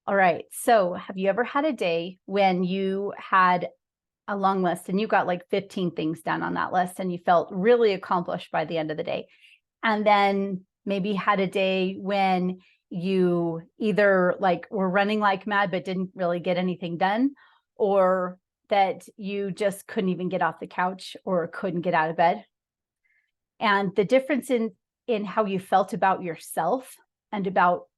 All right. So have you ever had a day when you had a long list and you got like 15 things done on that list and you felt really accomplished by the end of the day? And then maybe had a day when you either like were running like mad but didn't really get anything done, or that you just couldn't even get off the couch or couldn't get out of bed. And the difference in how you felt about yourself and about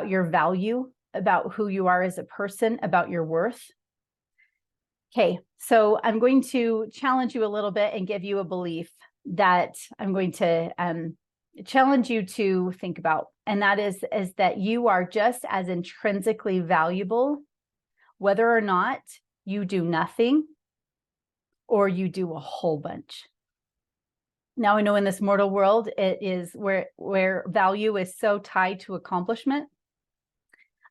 your value, about who you are as a person, about your worth. Okay, so I'm going to challenge you a little bit and give you a belief that I'm going to challenge you to think about. And that is that you are just as intrinsically valuable, whether or not you do nothing or you do a whole bunch. Now, I know in this mortal world, it is where value is so tied to accomplishment.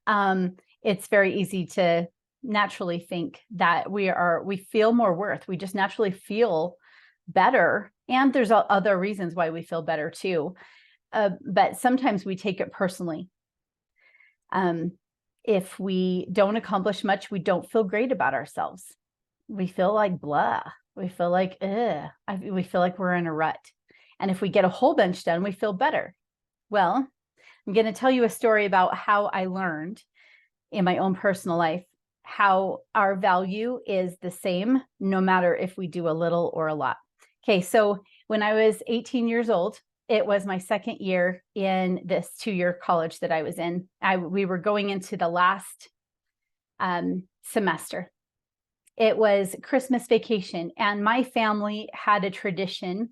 It's very easy to naturally think that we feel more worth. We just naturally feel better. And there's other reasons why we feel better too. But sometimes we take it personally. If we don't accomplish much, we don't feel great about ourselves. We feel like blah. We feel like, we feel like we're in a rut. And if we get a whole bunch done, we feel better. Well, I'm going to tell you a story about how I learned in my own personal life how our value is the same, no matter if we do a little or a lot. Okay, so when I was 18 years old, it was my second year in this 2-year college that I was in. We were going into the last semester. It was Christmas vacation, and my family had a tradition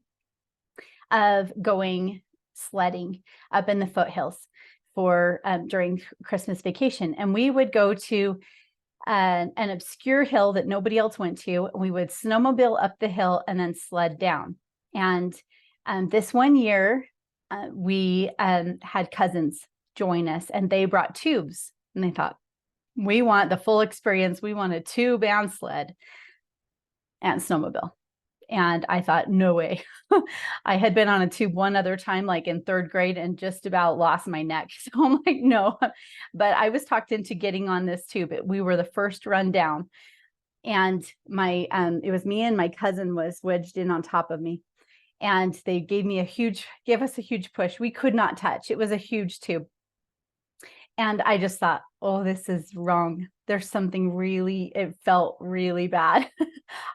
of going sledding up in the foothills for during Christmas vacation. And we would go to an obscure hill that nobody else went to. We would snowmobile up the hill and then sled down. And this one year, we had cousins join us, and they brought tubes. And they thought, we want the full experience. We want a tube and sled and snowmobile. And I thought, no way. I had been on a tube one other time, like in 3rd grade, and just about lost my neck. So I'm like, no. But I was talked into getting on this tube. We were the first run down. And it was me and my cousin was wedged in on top of me. And they gave us a huge push. We could not touch. It was a huge tube. And I just thought, oh, this is wrong. There's something it felt really bad.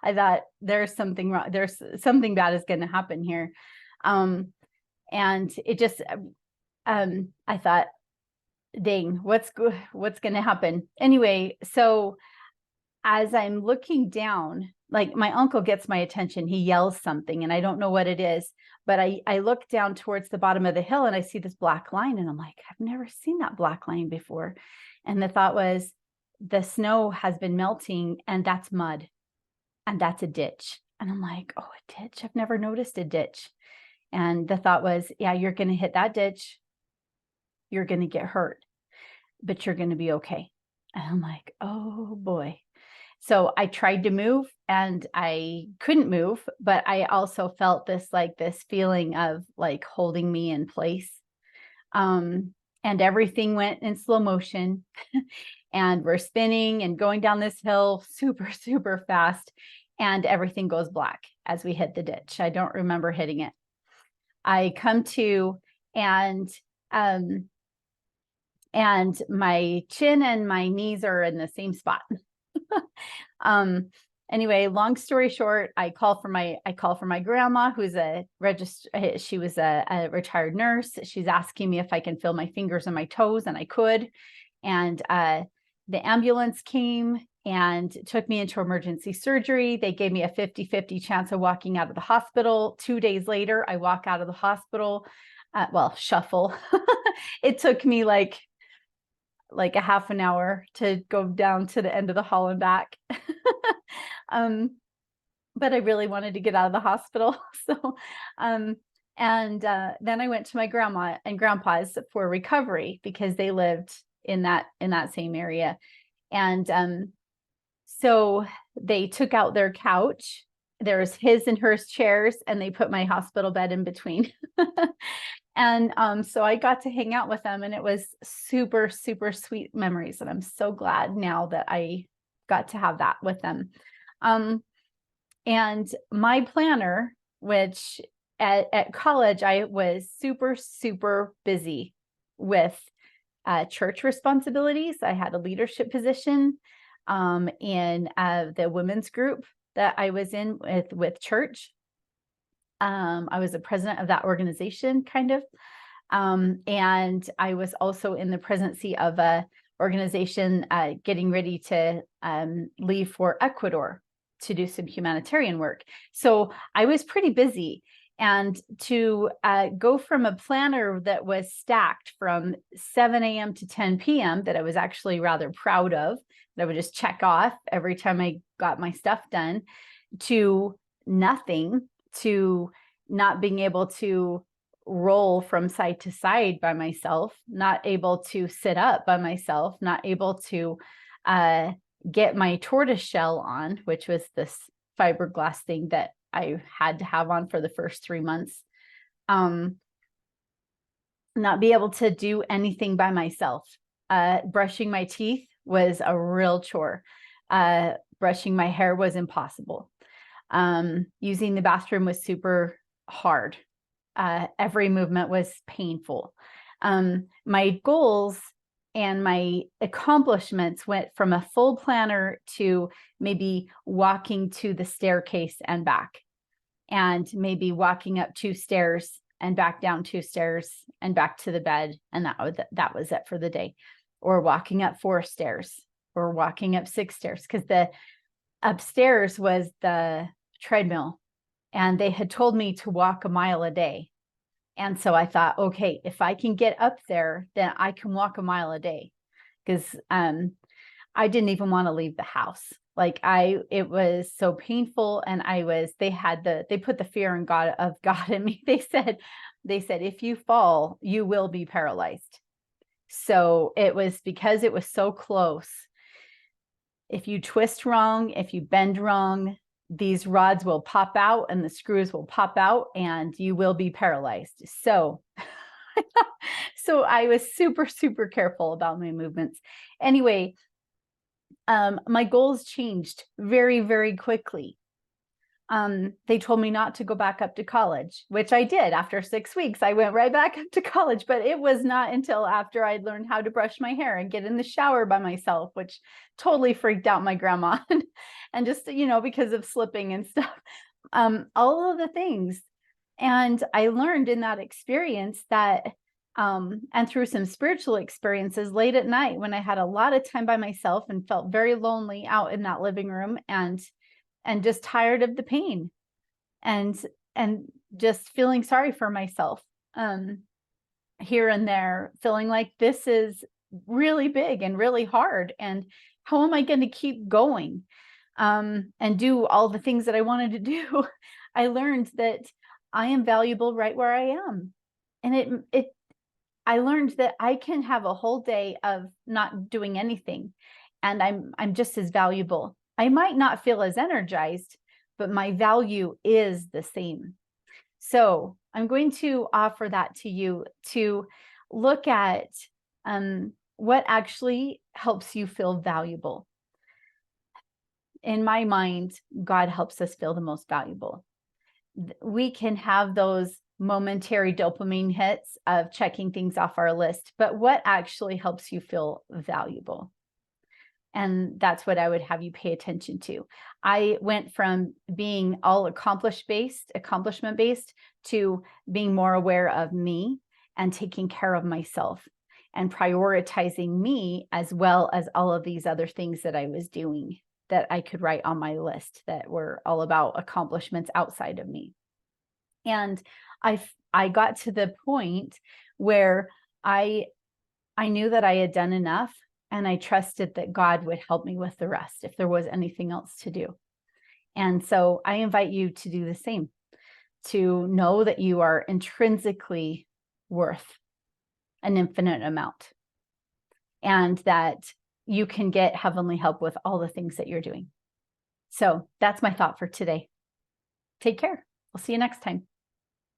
I thought there's something wrong. There's something bad is going to happen here. And it just, I thought, dang, what's going to happen? Anyway, so as I'm looking down, like my uncle gets my attention, he yells something and I don't know what it is, but I look down towards the bottom of the hill and I see this black line and I'm like, I've never seen that black line before. And the thought was, the snow has been melting and that's mud and that's a ditch. And I'm like, oh, a ditch? I've never noticed a ditch. And the thought was, yeah, you're going to hit that ditch. You're going to get hurt, but you're going to be okay. And I'm like, oh boy. So I tried to move and I couldn't move, but I also felt this feeling of like holding me in place. And everything went in slow motion and we're spinning and going down this hill super, super fast. And everything goes black as we hit the ditch. I don't remember hitting it. I come to and my chin and my knees are in the same spot. Anyway, long story short, I call for my grandma, who's she was a retired nurse. She's asking me if I can feel my fingers and my toes, and I could. And the ambulance came and took me into emergency surgery. They gave me a 50-50 chance of walking out of the hospital. 2 days later, I walk out of the hospital. Shuffle. It took me like a half an hour to go down to the end of the hall and back. But I really wanted to get out of the hospital. So, then I went to my grandma and grandpa's for recovery because they lived in that same area. And, so they took out their couch. There was his and hers chairs, and they put my hospital bed in between. And so I got to hang out with them, and it was super, super sweet memories. And I'm so glad now that I got to have that with them. And my planner, which at college, I was super, super busy with church responsibilities. I had a leadership position in the women's group that I was in with church. I was the president of that organization, kind of. And I was also in the presidency of a organization getting ready to leave for Ecuador to do some humanitarian work. So I was pretty busy. And to go from a planner that was stacked from 7 a.m. to 10 p.m. that I was actually rather proud of, that I would just check off every time I got my stuff done, to nothing, to not being able to roll from side to side by myself, not able to sit up by myself, not able to get my tortoise shell on, which was this fiberglass thing that I had to have on for the first 3 months. Not be able to do anything by myself. Brushing my teeth was a real chore. Brushing my hair was impossible. Using the bathroom was super hard. Every movement was painful. My goals and my accomplishments went from a full planner to maybe walking to the staircase and back, and maybe walking up 2 stairs and back down 2 stairs and back to the bed. And that was it for the day. Or walking up 4 stairs or walking up 6 stairs, because the upstairs was the treadmill, and they had told me to walk a mile a day. And so I thought, okay, if I can get up there, then I can walk a mile a day, because I didn't even want to leave the house. Like it was so painful. And they put the fear of God in me. They said, if you fall, you will be paralyzed. So it was because it was so close. If you twist wrong, if you bend wrong, these rods will pop out and the screws will pop out and you will be paralyzed. So, so I was super, super careful about my movements. Anyway, my goals changed very, very quickly. They told me not to go back up to college, which I did. After 6 weeks, I went right back up to college, but it was not until after I'd learned how to brush my hair and get in the shower by myself, which totally freaked out my grandma and just, because of slipping and stuff, all of the things. And I learned in that experience that, and through some spiritual experiences late at night when I had a lot of time by myself and felt very lonely out in that living room, and just tired of the pain and just feeling sorry for myself here and there, feeling like this is really big and really hard. And how am I going to keep going and do all the things that I wanted to do? I learned that I am valuable right where I am. And I learned that I can have a whole day of not doing anything, and I'm just as valuable. I might not feel as energized, but my value is the same. So I'm going to offer that to you to look at what actually helps you feel valuable. In my mind, God helps us feel the most valuable. We can have those momentary dopamine hits of checking things off our list, but what actually helps you feel valuable? And that's what I would have you pay attention to. I went from being all accomplishment based, to being more aware of me and taking care of myself and prioritizing me, as well as all of these other things that I was doing that I could write on my list that were all about accomplishments outside of me. And I got to the point where I knew that I had done enough, and I trusted that God would help me with the rest if there was anything else to do. And so I invite you to do the same, to know that you are intrinsically worth an infinite amount, and that you can get heavenly help with all the things that you're doing. So that's my thought for today. Take care. We'll see you next time.